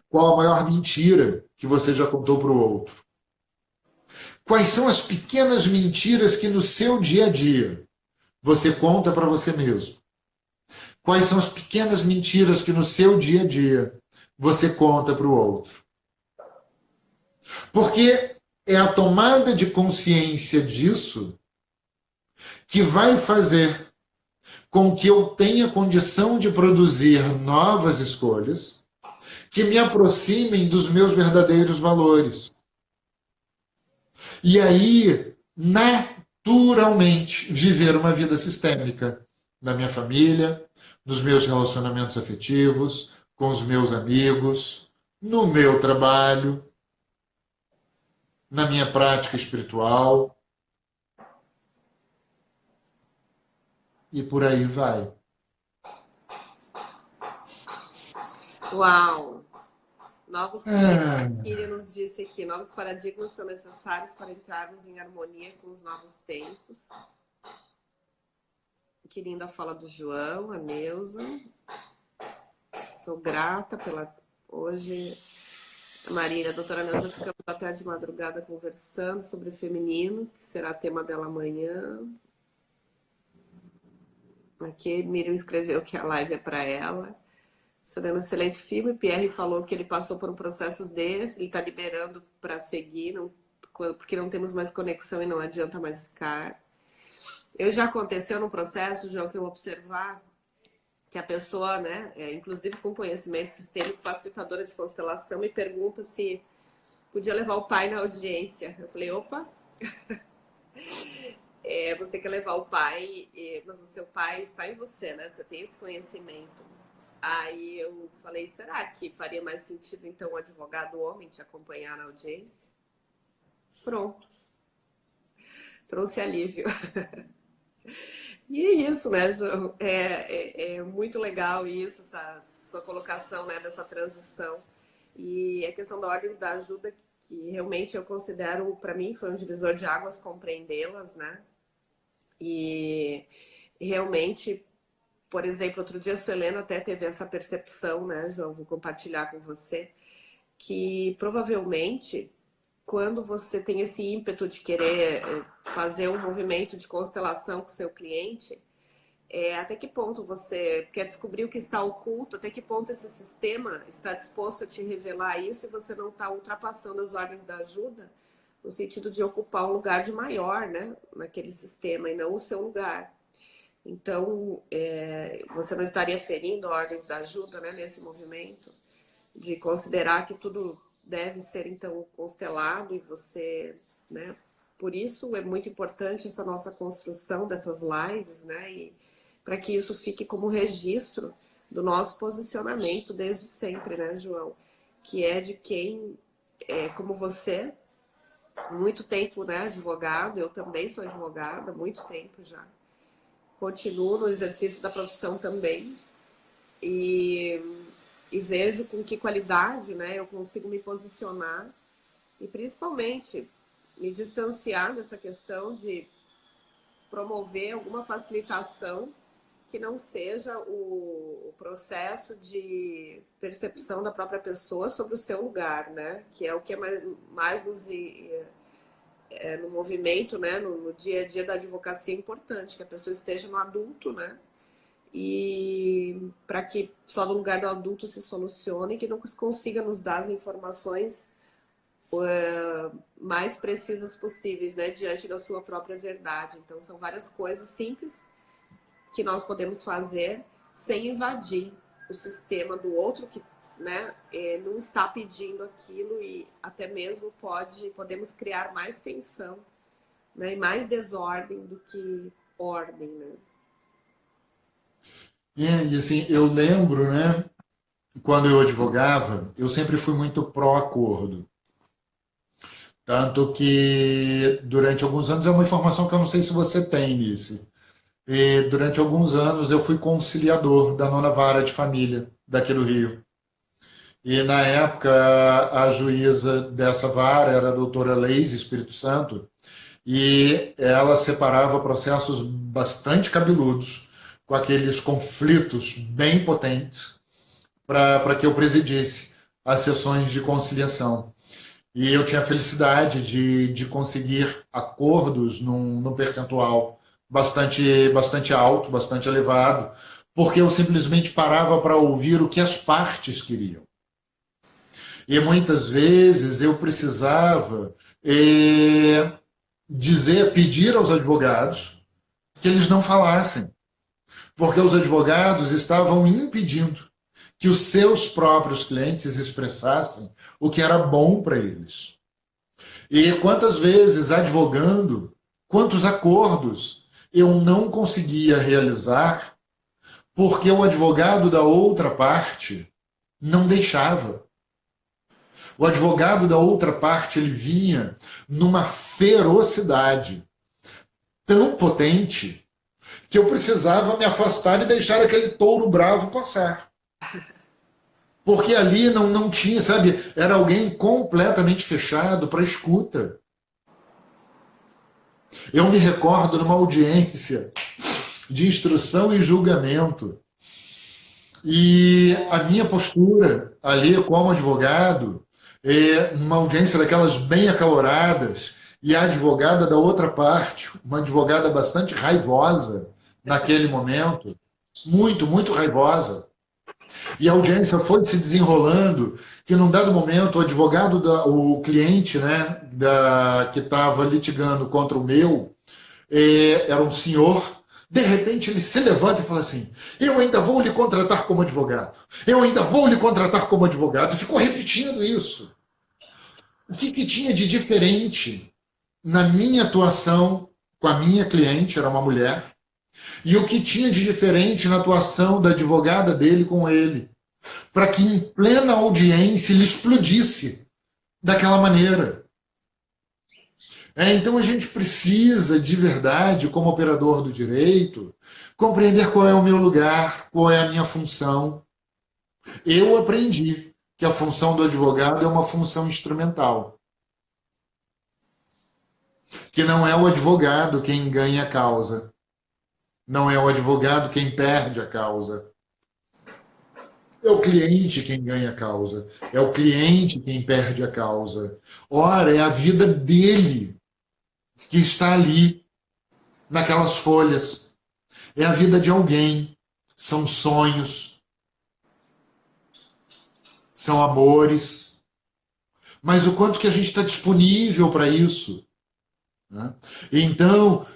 Speaker 4: Qual a maior mentira que você já contou para o outro? Quais são as pequenas mentiras que no seu dia a dia você conta para você mesmo? Quais são as pequenas mentiras que no seu dia a dia você conta para o outro? Porque é a tomada de consciência disso que vai fazer com que eu tenha condição de produzir novas escolhas que me aproximem dos meus verdadeiros valores. E aí, naturalmente, viver uma vida sistêmica na minha família, nos meus relacionamentos afetivos, com os meus amigos, no meu trabalho, na minha prática espiritual. E por aí vai.
Speaker 1: Uau! Novos paradigmas, Kira nos disse aqui, novos paradigmas são necessários para entrarmos em harmonia com os novos tempos. Que linda a fala do João, a Neuza. Sou grata pela... Hoje, a Marília, a doutora Neuza, ficamos até de madrugada conversando sobre o feminino, que será tema dela amanhã. Aqui, Miriam escreveu que a live é para ela. Será um excelente filme. Pierre falou que ele passou por um processo desse, ele está liberando para seguir, não, porque não temos mais conexão e não adianta mais ficar. Eu já aconteceu num processo, João, que eu observar que a pessoa, né, inclusive com conhecimento sistêmico, facilitadora de constelação, me pergunta se podia levar o pai na audiência. Eu falei, opa, você quer levar o pai, mas o seu pai está em você, né? Você tem esse conhecimento. Aí eu falei, será que faria mais sentido, então, o advogado homem te acompanhar na audiência? Pronto. Trouxe alívio. E é isso, né, João? É muito legal isso, essa sua colocação, né, dessa transição. E a questão da Ordens da Ajuda, que realmente eu considero, para mim, foi um divisor de águas compreendê-las, né? E realmente... Por exemplo, outro dia a Suelena até teve essa percepção, né, João? Vou compartilhar com você, que provavelmente quando você tem esse ímpeto de querer fazer um movimento de constelação com o seu cliente, até que ponto você quer descobrir o que está oculto, até que ponto esse sistema está disposto a te revelar isso e você não está ultrapassando as ordens da ajuda, no sentido de ocupar um lugar de maior, né, naquele sistema e não o seu lugar. Então, você não estaria ferindo ordens da ajuda, né, nesse movimento, de considerar que tudo deve ser, então, constelado e você, né, por isso é muito importante essa nossa construção dessas lives, né, e para que isso fique como registro do nosso posicionamento desde sempre, né, João, que é de quem, como você, muito tempo, né, advogado, eu também sou advogada, muito tempo já. Continuo no exercício da profissão também e vejo com que qualidade, né, eu consigo me posicionar e principalmente me distanciar dessa questão de promover alguma facilitação que não seja o processo de percepção da própria pessoa sobre o seu lugar, né, que é o que é mais nos... no movimento, né, no dia a dia da advocacia é importante, que a pessoa esteja no adulto, né, e para que só no lugar do adulto se solucione, que não consiga nos dar as informações mais precisas possíveis, né, diante da sua própria verdade. Então são várias coisas simples que nós podemos fazer sem invadir o sistema do outro que, né, não está pedindo aquilo e até mesmo podemos criar mais tensão, né, e mais desordem do que ordem, né?
Speaker 4: E assim, eu lembro, né, quando eu advogava, eu sempre fui muito pró-acordo. Tanto que durante alguns anos, é uma informação que eu não sei se você tem nisso. E durante alguns anos eu fui conciliador da 9ª Vara de Família daqui do Rio. E, na época, a juíza dessa vara era a doutora Leise Espírito Santo, e ela separava processos bastante cabeludos, com aqueles conflitos bem potentes, para que eu presidisse as sessões de conciliação. E eu tinha a felicidade de conseguir acordos num percentual bastante alto, bastante elevado, porque eu simplesmente parava para ouvir o que as partes queriam. E muitas vezes eu precisava pedir aos advogados que eles não falassem. porque os advogados estavam impedindo que os seus próprios clientes expressassem o que era bom para eles. E quantas vezes, advogando, quantos acordos eu não conseguia realizar porque o advogado da outra parte não deixava. O advogado da outra parte, ele vinha numa ferocidade tão potente que eu precisava me afastar e deixar aquele touro bravo passar. Porque ali não tinha, sabe, era alguém completamente fechado para escuta. Eu me recordo numa audiência de instrução e julgamento, e a minha postura ali como advogado, numa audiência daquelas bem acaloradas, e a advogada da outra parte, uma advogada bastante raivosa naquele momento, muito, muito raivosa. E a audiência foi se desenrolando, que num dado momento o advogado, o cliente, né, que estava litigando contra o meu, era um senhor. De repente ele se levanta e fala assim: eu ainda vou lhe contratar como advogado. Eu ainda vou lhe contratar como advogado. E ficou repetindo isso. O que tinha de diferente na minha atuação com a minha cliente, era uma mulher, e o que tinha de diferente na atuação da advogada dele com ele, para que em plena audiência ele explodisse daquela maneira. Então a gente precisa, de verdade, como operador do direito, compreender qual é o meu lugar, qual é a minha função. Eu aprendi que a função do advogado é uma função instrumental. Que não é o advogado quem ganha a causa. Não é o advogado quem perde a causa. É o cliente quem ganha a causa. É o cliente quem perde a causa. Ora, é a vida dele que está ali, naquelas folhas. É a vida de alguém. São sonhos. São amores. Mas o quanto que a gente está disponível para isso? Né? Então,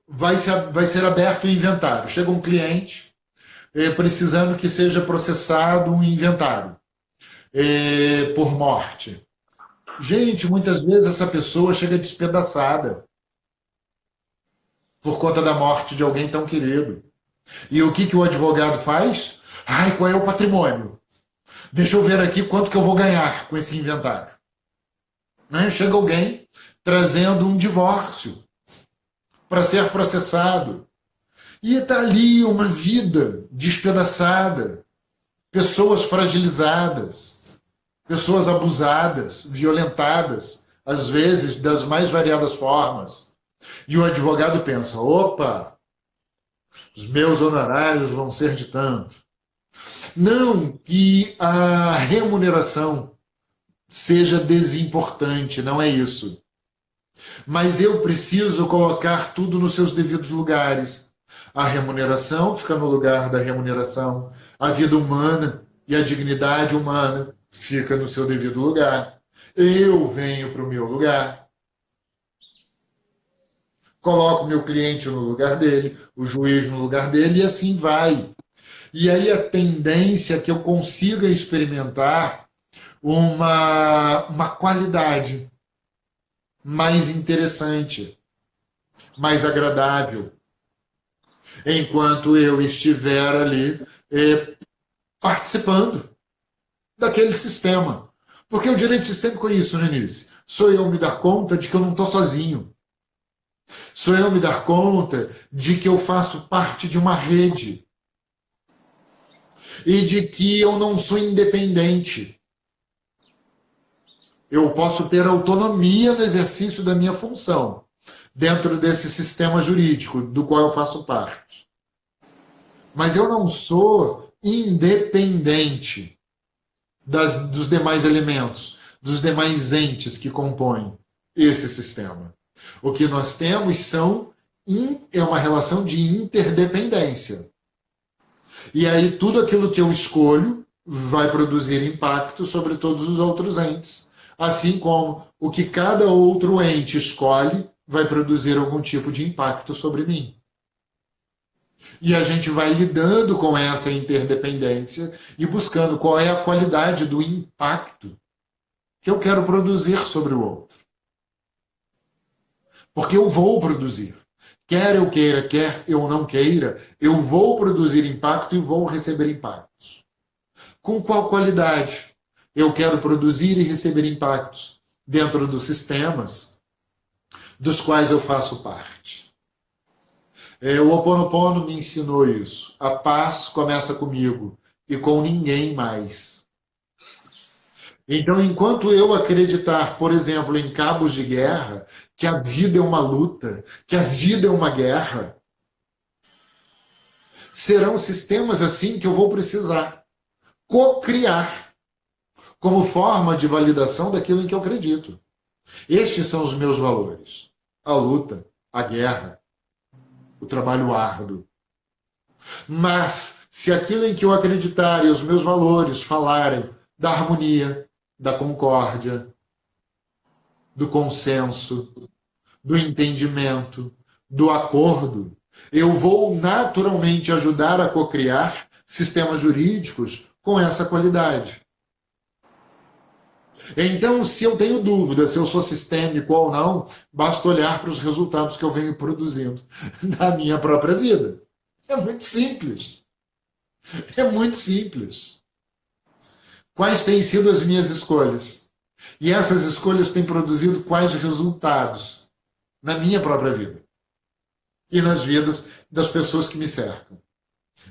Speaker 4: vai ser aberto o inventário. Chega um cliente precisando que seja processado um inventário por morte. Gente, muitas vezes essa pessoa chega despedaçada por conta da morte de alguém tão querido. E o que o advogado faz? Ai, qual é o patrimônio? Deixa eu ver aqui quanto que eu vou ganhar com esse inventário. Né? Chega alguém trazendo um divórcio para ser processado. E está ali uma vida despedaçada, pessoas fragilizadas, pessoas abusadas, violentadas, às vezes das mais variadas formas. E o advogado pensa: opa, os meus honorários vão ser de tanto. Não que a remuneração seja desimportante, não é isso. Mas eu preciso colocar tudo nos seus devidos lugares. A remuneração fica no lugar da remuneração. A vida humana e a dignidade humana fica no seu devido lugar. Eu venho para o meu lugar. Coloco o meu cliente no lugar dele, o juiz no lugar dele, e assim vai. E aí a tendência é que eu consiga experimentar uma qualidade mais interessante, mais agradável, enquanto eu estiver ali participando daquele sistema. Porque o direito sistêmico é isso, Nenice. Sou eu me dar conta de que eu não estou sozinho. Sou eu me dar conta de que eu faço parte de uma rede. E de que eu não sou independente. Eu posso ter autonomia no exercício da minha função, dentro desse sistema jurídico do qual eu faço parte. Mas eu não sou independente dos demais elementos, dos demais entes que compõem esse sistema. O que nós temos é uma relação de interdependência. E aí tudo aquilo que eu escolho vai produzir impacto sobre todos os outros entes. Assim como o que cada outro ente escolhe vai produzir algum tipo de impacto sobre mim. E a gente vai lidando com essa interdependência e buscando qual é a qualidade do impacto que eu quero produzir sobre o outro. Porque eu vou produzir. Quer eu queira, quer eu não queira, eu vou produzir impacto e vou receber impactos. Com qual qualidade eu quero produzir e receber impactos dentro dos sistemas dos quais eu faço parte? O Ho Oponopono me ensinou isso. A paz começa comigo e com ninguém mais. Então, enquanto eu acreditar, por exemplo, em cabos de guerra, que a vida é uma luta, que a vida é uma guerra, serão sistemas assim que eu vou precisar co-criar como forma de validação daquilo em que eu acredito. Estes são os meus valores. A luta, a guerra, o trabalho árduo. Mas, se aquilo em que eu acreditar e os meus valores falarem da harmonia, da concórdia, do consenso, do entendimento, do acordo, eu vou naturalmente ajudar a cocriar sistemas jurídicos com essa qualidade. Então, se eu tenho dúvida se eu sou sistêmico ou não, basta olhar para os resultados que eu venho produzindo na minha própria vida. É muito simples. É muito simples. Quais têm sido as minhas escolhas? E essas escolhas têm produzido quais resultados na minha própria vida e nas vidas das pessoas que me cercam.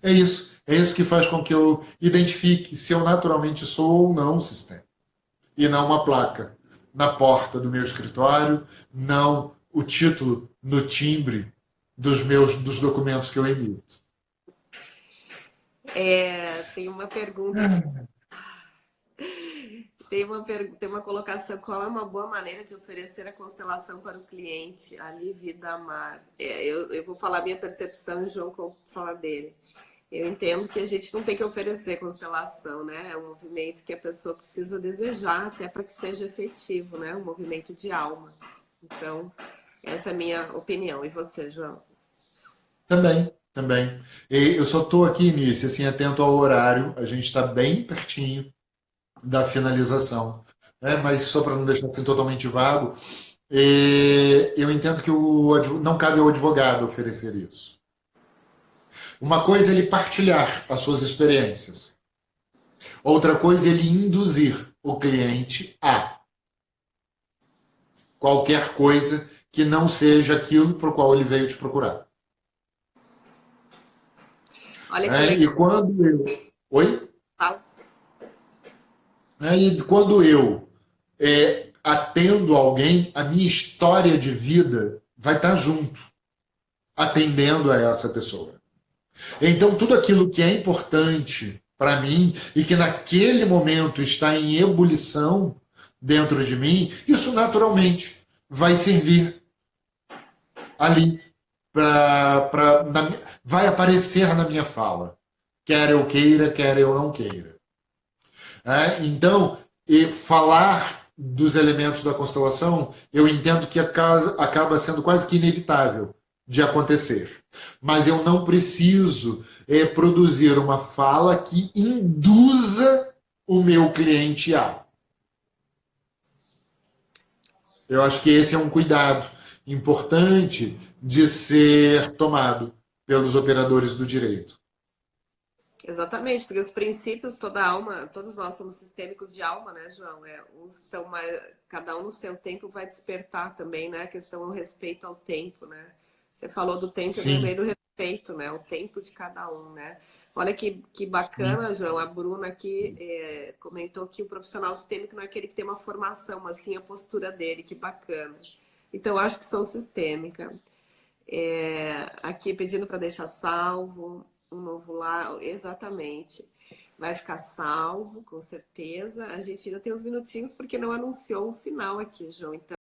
Speaker 4: É isso que faz com que eu identifique se eu naturalmente sou ou não um sistema. E não uma placa na porta do meu escritório, não o título no timbre dos documentos que eu emito.
Speaker 1: Tem uma pergunta aqui. Tem uma colocação: qual é uma boa maneira de oferecer a constelação para o cliente? Ali, vida, amar. Eu vou falar a minha percepção e o João falar dele. Eu entendo que a gente não tem que oferecer constelação, né? É um movimento que a pessoa precisa desejar até para que seja efetivo, né? Um movimento de alma. Então, essa é a minha opinião. E você, João?
Speaker 4: Também. E eu só estou aqui, Nícia, assim, atento ao horário. A gente está bem pertinho da finalização. Mas só para não deixar assim totalmente vago, eu entendo que não cabe ao advogado oferecer isso. Uma coisa é ele partilhar as suas experiências. Outra coisa é ele induzir o cliente a qualquer coisa que não seja aquilo para o qual ele veio te procurar.
Speaker 1: Olha que legal.
Speaker 4: E quando eu... Oi?
Speaker 1: Fala.
Speaker 4: E quando eu atendo alguém, a minha história de vida vai estar junto, atendendo a essa pessoa. Então, tudo aquilo que é importante para mim e que naquele momento está em ebulição dentro de mim, isso naturalmente vai servir ali, vai aparecer na minha fala, quer eu queira, quer eu não queira. Então, falar dos elementos da constelação, eu entendo que acaba sendo quase que inevitável de acontecer. Mas eu não preciso produzir uma fala que induza o meu cliente a. Eu acho que esse é um cuidado importante de ser tomado pelos operadores do direito.
Speaker 1: Exatamente, porque os princípios, toda alma, todos nós somos sistêmicos de alma, né, João? Cada um no seu tempo vai despertar também, né? A questão do respeito ao tempo, né? Você falou do tempo,
Speaker 4: Sim.
Speaker 1: eu lembrei do respeito, né? O tempo de cada um, né? Olha que bacana, sim, João. A Bruna aqui comentou que o profissional sistêmico não é aquele que tem uma formação, mas sim a postura dele, que bacana. Então, eu acho que sou sistêmica. Aqui pedindo para deixar salvo. Um novo lá, exatamente. Vai ficar salvo, com certeza. A gente ainda tem uns minutinhos porque não anunciou o final aqui, João. Então,